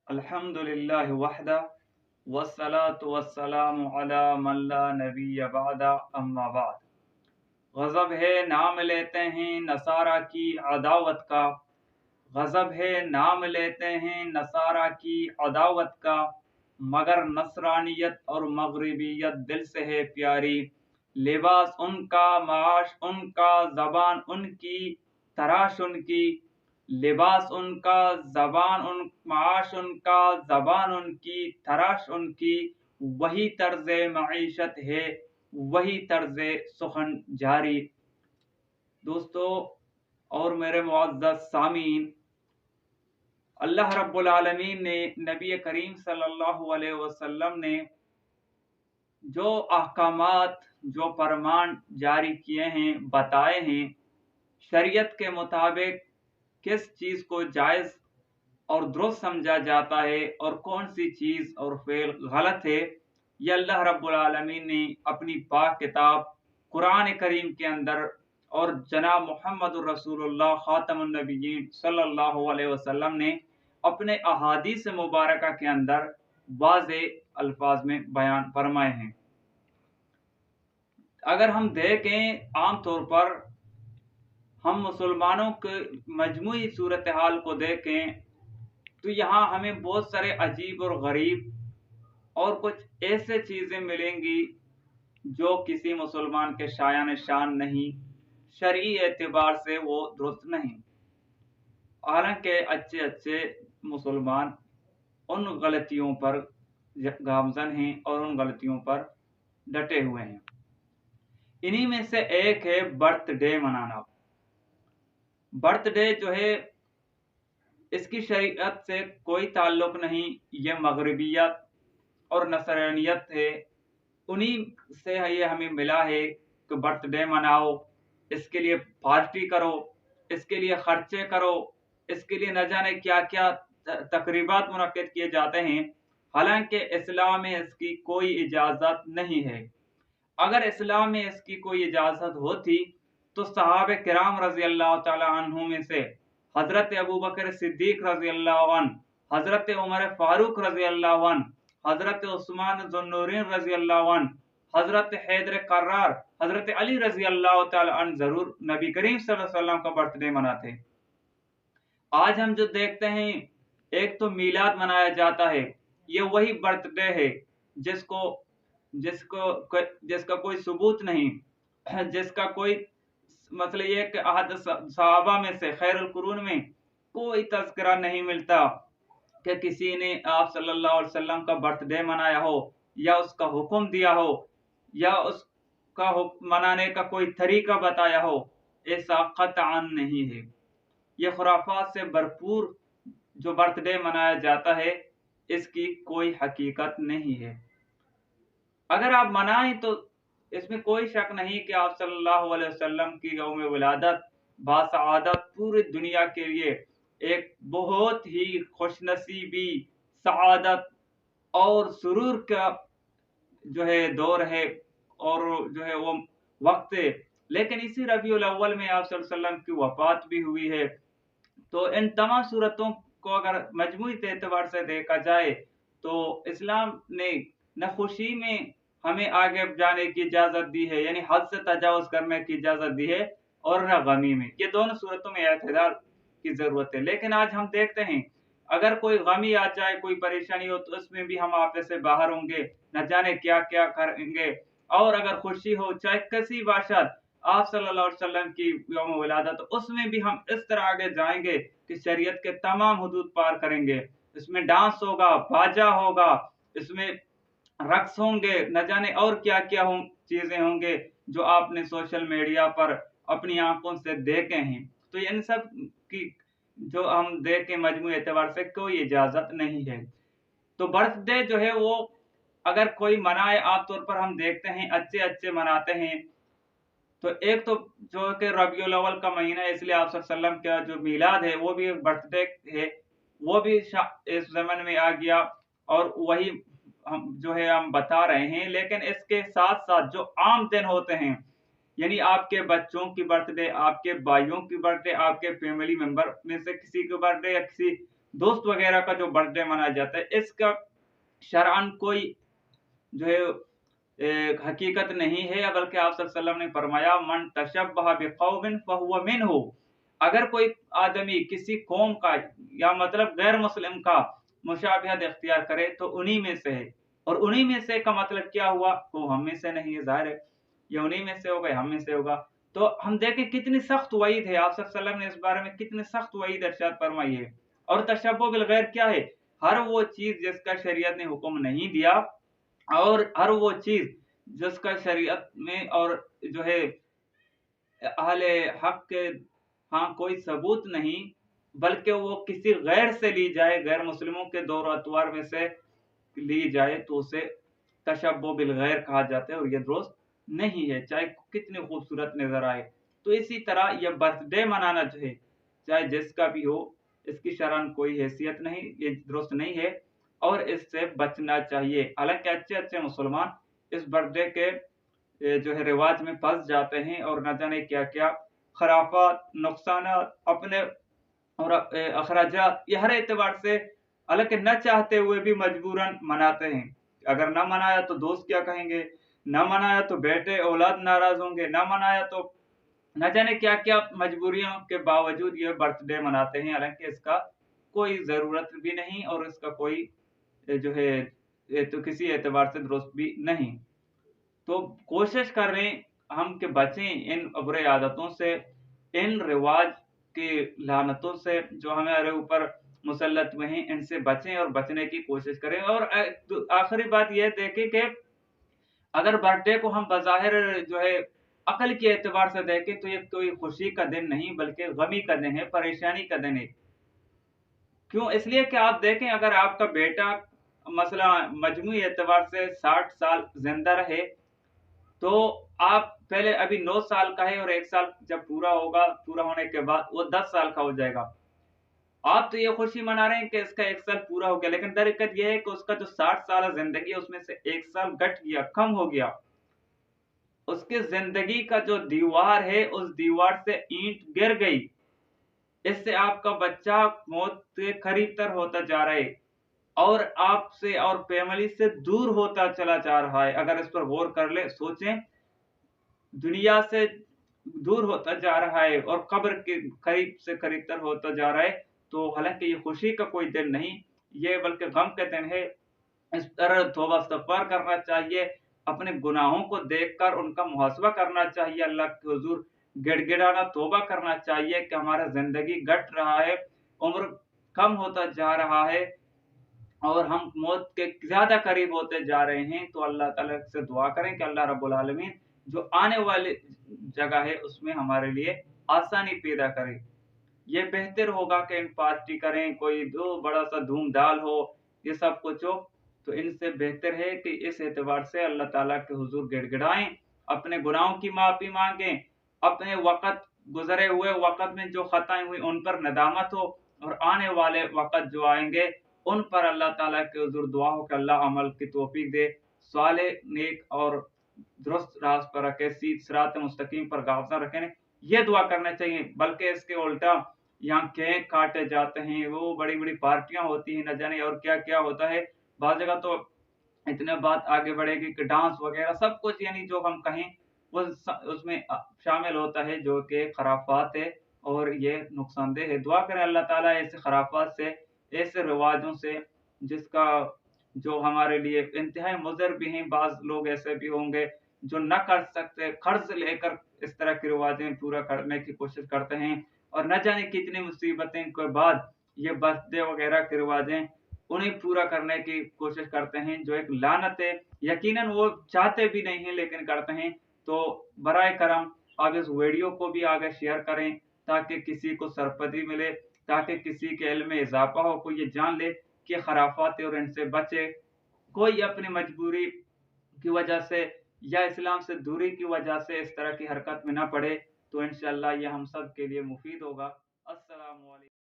الحمدللہ وحدہ والصلاة والسلام علی من لا نبی بعد اما بعد۔ غضب ہے نام لیتے ہیں نصارہ کی عداوت کا، غضب ہے نام لیتے ہیں نصارہ کی عداوت کا، مگر نصرانیت اور مغربیت دل سے ہے پیاری۔ لباس ان کا، معاش ان کا، زبان ان کی، تراش ان کی، لباس ان کا، معاش ان کا، زبان ان کی، تراش ان کی، وہی طرز معیشت ہے، وہی طرز سخن جاری۔ دوستو اور میرے معزز سامعین، اللہ رب العالمین نے نبی کریم صلی اللہ علیہ وسلم نے جو احکامات، جو فرمان جاری کیے ہیں، بتائے ہیں، شریعت کے مطابق کس چیز کو جائز اور درست سمجھا جاتا ہے اور کون سی چیز اور فعل غلط ہے، یہ اللہ رب العالمین نے اپنی پاک کتاب قرآن کریم کے اندر اور جناب محمد الرسول اللہ خاتم النبیین صلی اللہ علیہ وسلم نے اپنے احادیث مبارکہ کے اندر واضح الفاظ میں بیان فرمائے ہیں۔ اگر ہم دیکھیں عام طور پر ہم مسلمانوں کے مجموعی صورتحال کو دیکھیں تو یہاں ہمیں بہت سارے عجیب اور غریب اور کچھ ایسے چیزیں ملیں گی جو کسی مسلمان کے شایان شان نہیں، شرعی اعتبار سے وہ درست نہیں، حالانکہ اچھے مسلمان ان غلطیوں پر گامزن ہیں اور ان غلطیوں پر ڈٹے ہوئے ہیں۔ انہی میں سے ایک ہے برتھ ڈے منانا۔ برتھ ڈے جو ہے اس کی شریعت سے کوئی تعلق نہیں، یہ مغربیت اور نصرانیت ہے، انہی سے یہ ہمیں ملا ہے کہ برتھ ڈے مناؤ، اس کے لیے پارٹی کرو، اس کے لیے خرچے کرو، اس کے لیے نہ جانے کیا کیا تقریبات منعقد کیے جاتے ہیں، حالانکہ اسلام میں اس کی کوئی اجازت نہیں ہے۔ اگر اسلام میں اس کی کوئی اجازت ہوتی تو صحابہ کرام رضی اللہ تعالی عنہ میں سے حضرت ابوبکر صدیق رضی اللہ عنہ، حضرت عمر فاروق رضی اللہ عنہ، حضرت عثمان ذو النورین رضی اللہ عنہ، حضرت حیدر قرار، حضرت علی رضی اللہ تعالی عنہ ضرور نبی کریم صلی اللہ علیہ وسلم کا برتھ ڈے مناتے۔ آج ہم جو دیکھتے ہیں ایک تو میلاد منایا جاتا ہے، یہ وہی برتھ ڈے ہے جس کا کوئی ثبوت نہیں، جس کا کوئی مسئلہ یہ کہ احد صحابہ میں سے خیر القرون میں کوئی تذکرہ نہیں ملتا کہ کسی نے آپ صلی اللہ علیہ وسلم کا برتھ ڈے منایا ہو یا اس کا حکم دیا ہو یا اس کا منانے کا کوئی طریقہ بتایا ہو، ایسا قطعاً نہیں ہے۔ یہ خرافات سے بھرپور جو برتھ ڈے منایا جاتا ہے اس کی کوئی حقیقت نہیں ہے۔ اگر آپ منائیں تو اس میں کوئی شک نہیں کہ آپ صلی اللہ علیہ وسلم کی یوم ولادت باسعادت پوری دنیا کے لیے ایک بہت ہی خوش نصیبی، سعادت اور سرور کا جو ہے دور ہے اور جو ہے وہ وقت ہے، لیکن اسی ربیع الاول میں آپ صلی اللہ علیہ وسلم کی وفات بھی ہوئی ہے۔ تو ان تمام صورتوں کو اگر مجموعی اعتبار سے دیکھا جائے تو اسلام نے نہ خوشی میں ہمیں آگے جانے کی اجازت دی ہے، یعنی حد سے تجاوز کرنے کی اجازت دی ہے، اور نہ غمی میں، یہ دونوں صورتوں میں اعتدال کی ضرورت ہے۔ لیکن آج ہم دیکھتے ہیں اگر کوئی غمی آ جائے، کوئی پریشانی ہو تو اس میں بھی ہم آپے سے باہر ہوں گے، نہ جانے کیا کیا کریں گے، اور اگر خوشی ہو چاہے کسی باشد آپ صلی اللہ علیہ وسلم کی یوم ولادت، اس میں بھی ہم اس طرح آگے جائیں گے کہ شریعت کے تمام حدود پار کریں گے، اس میں ڈانس ہوگا، باجا ہوگا، اس میں رقص ہوں گے، نہ جانے اور کیا کیا چیزیں ہوں گے جو آپ نے سوشل میڈیا پر اپنی آنکھوں سے دیکھے ہیں۔ تو ان سب کی جو ہم دیکھیں مجموعی اعتبار سے کوئی اجازت نہیں ہے۔ تو برتھ ڈے جو ہے وہ اگر کوئی منائے، عام طور پر ہم دیکھتے ہیں اچھے مناتے ہیں، تو ایک تو جو کہ ربیع الاول کا مہینہ ہے، اس لیے آپ صلی اللہ علیہ وسلم کا جو میلاد ہے وہ بھی ایک برتھ ڈے ہے، وہ بھی اس زمن میں آ گیا، اور وہی हम बता रहे हैं, लेकिन इसके साथ साथ जो आम दिन होते हैं, यानी आपके बच्चों की बर्थडे, आपके भाइयों की बर्थडे, आपके फैमिली मेंबर में से किसी की बर्थडे या किसी दोस्त वगैरह का जो बर्थडे मनाया जाता है, इसका शरअन कोई जो है हकीकत नहीं है, बल्कि आप सल्लल्लाहु अलैहि वसल्लम ने फरमाया मन तशब्बह बिकौमिन फहुव मिनहु। अगर कोई आदमी किसी कौम का या मतलब गैर मुस्लिम का मुशाबहत इख्तियार करे तो उन्हीं में से है, और उन्हीं में से का मतलब क्या हुआ, वो हम में से नहीं है, ज़ाहिर है ये उन्हीं में से होगा, हम में से होगा। तो हम देखें कितनी सख्त वईद है, आप सल्लल्लाहु अलैहि वसल्लम ने इस बारे में कितनी सख्त वईद इरशाद फरमाई है। और तशब्बुह बिल गैर क्या है, हर वो चीज जिसका शरीयत ने हुक्म नहीं दिया, और हर वो चीज जिसका शरीयत में और जो है अहले हक के हाँ कोई सबूत नहीं, बल्कि वो किसी गैर से ली जाए, गैर मुस्लिमों के दौर अतवार में से ली जाए, तो उसे तशब्बुह बिल गैर कहा जाता है, और ये दुरुस्त नहीं है, चाहे कितनी खूबसूरत नजर आए। तो इसी तरह यह बर्थडे मनाना जो है, चाहे जिसका भी हो, इसकी शरअन कोई हैसियत नहीं, ये दुरुस्त नहीं है, और इससे बचना चाहिए। हालांकि अच्छे अच्छे मुसलमान इस बर्थडे के जो है रिवाज में फंस जाते हैं, और न जाने क्या क्या खराफात, नुकसानात अपने और अखराजात ये हर एतबार से, हालांकि न चाहते हुए भी मजबूरन मनाते हैं। अगर न मनाया तो दोस्त क्या कहेंगे, न मनाया तो बेटे औलाद नाराज होंगे, न मनाया तो न जाने क्या क्या मजबूरियों के बावजूद ये बर्थडे मनाते हैं, हालांकि इसका कोई जरूरत भी नहीं, और इसका कोई जो है तो किसी एतबार से दुरुस्त भी नहीं। तो कोशिश कर रहे हैं हम कि बचें इन बुरे आदतों से, इन रिवाज की लानतों से जो हमारे ऊपर मुसल्लत हुए हैं, इनसे बचें और बचने की कोशिश करें। और आखिरी बात यह देखें कि अगर बर्थडे को हम बज़ाहिर जो है अकल के एतबार से देखें तो ये कोई खुशी का दिन नहीं, बल्कि गमी का दिन है, परेशानी का दिन है। क्यों? इसलिए कि आप देखें, अगर आपका बेटा मसला मजमूई एतबार से 60 साल जिंदा रहे, तो आप पहले अभी 9 साल का है, और 1 साल जब पूरा होगा, पूरा होने के बाद वो 10 साल का हो जाएगा। आप तो ये खुशी मना रहे हैं कि इसका 1 साल पूरा हो गया, लेकिन दरअसल ये है कि उसका जो 60 साल जिंदगी है उसमें से 1 साल घट गया, कम हो गया। उसकी जिंदगी का जो दीवार है, उस दीवार से ईंट गिर गई। इससे आपका बच्चा मौत के करीब तर होता जा रहा है, और आपसे और फैमिली से दूर होता चला जा रहा है। अगर इस पर गौर कर ले, सोचें, दुनिया से दूर होता जा रहा है और कब्र के करीब से करीब तर होता जा रहा है। तो हालांकि ये खुशी का कोई दिन नहीं, ये बल्कि गम का दिन है। इस तरह तौबा इस्तग़फ़ार करना चाहिए, अपने गुनाहों को देखकर उनका मुहासबा करना चाहिए, अल्लाह के हुज़ूर गिड़गिड़ाना, तौबा करना चाहिए कि हमारा ज़िंदगी घट रहा है, उम्र कम होता जा रहा है, और हम मौत के ज़्यादा करीब होते जा रहे हैं। तो अल्लाह ताला से दुआ करें कि अल्लाह रब्बुल आलमीन जो आने वाली जगह है उसमें हमारे लिए आसानी पैदा करे। ये बेहतर होगा कि इन पार्टी करें, कोई दो बड़ा सा धूम-धाम हो, ये सब कुछ हो, तो इनसे बेहतर है कि इस एतबार से अल्लाह ताला के हुज़ूर गिड़गिड़ाएँ, अपने गुनाहों की माफ़ी माँगें, अपने वक़्त गुज़रे हुए वक़्त में जो ख़ताएँ हुई उन पर नदामत हो, और आने वाले वक़्त जो आएँगे उन पर अल्लाह ताला के हुज़ूर दुआ हो कि अल्लाह अमल की तौफ़ीक दे, साले, नेक और दुरुस्त राह पर रखे, सिरात मुस्तकीम पर गामज़न रखें, ये दुआ करना चाहिए। बल्कि इसके उल्टा यहाँ केक काटे जाते हैं, वो बड़ी-बड़ी पार्टियाँ होती हैं, न जाने और क्या-क्या होता है। बाज़ जगह तो इतने बात आगे बढ़ेगी कि डांस वग़ैरह सब कुछ, यानी जो हम कहें वो उसमें शामिल होता है, जो कि खराफ़ात है, और ये नुकसानदेह है। दुआ करें अल्लाह ताला ऐसे खराफ़ात से, ऐसे रिवाजों से, जिसका जो हमारे लिए इंतहाई मुज़र भी हैं। बाज़ लोग ऐसे भी होंगे जो न कर सकते, कर्ज़ लेकर इस तरह के रिवाजें पूरा करने की कोशिश करते हैं, और न जाने कितनी मुसीबतें के बाद ये बर्थडे वग़ैरह के रिवाजें उन्हें पूरा करने की कोशिश करते हैं, जो एक लानत है। यकीनन वो चाहते भी नहीं हैं, लेकिन करते हैं। तो बराए करम आप इस वीडियो को भी आगे शेयर करें, ताकि किसी को सरपदी मिले, ताकि किसी के इल्म में इज़ाफ़ा हो, कोई ये जान ले कि खराफ़ात है और इनसे बचे। कोई अपनी मजबूरी की वजह से या इस्लाम से दूरी की वजह से इस तरह की हरकत में ना पड़े, तो इंशाअल्लाह ये हम सब के लिए मुफ़ीद होगा। अस्सलामु अलैकुम।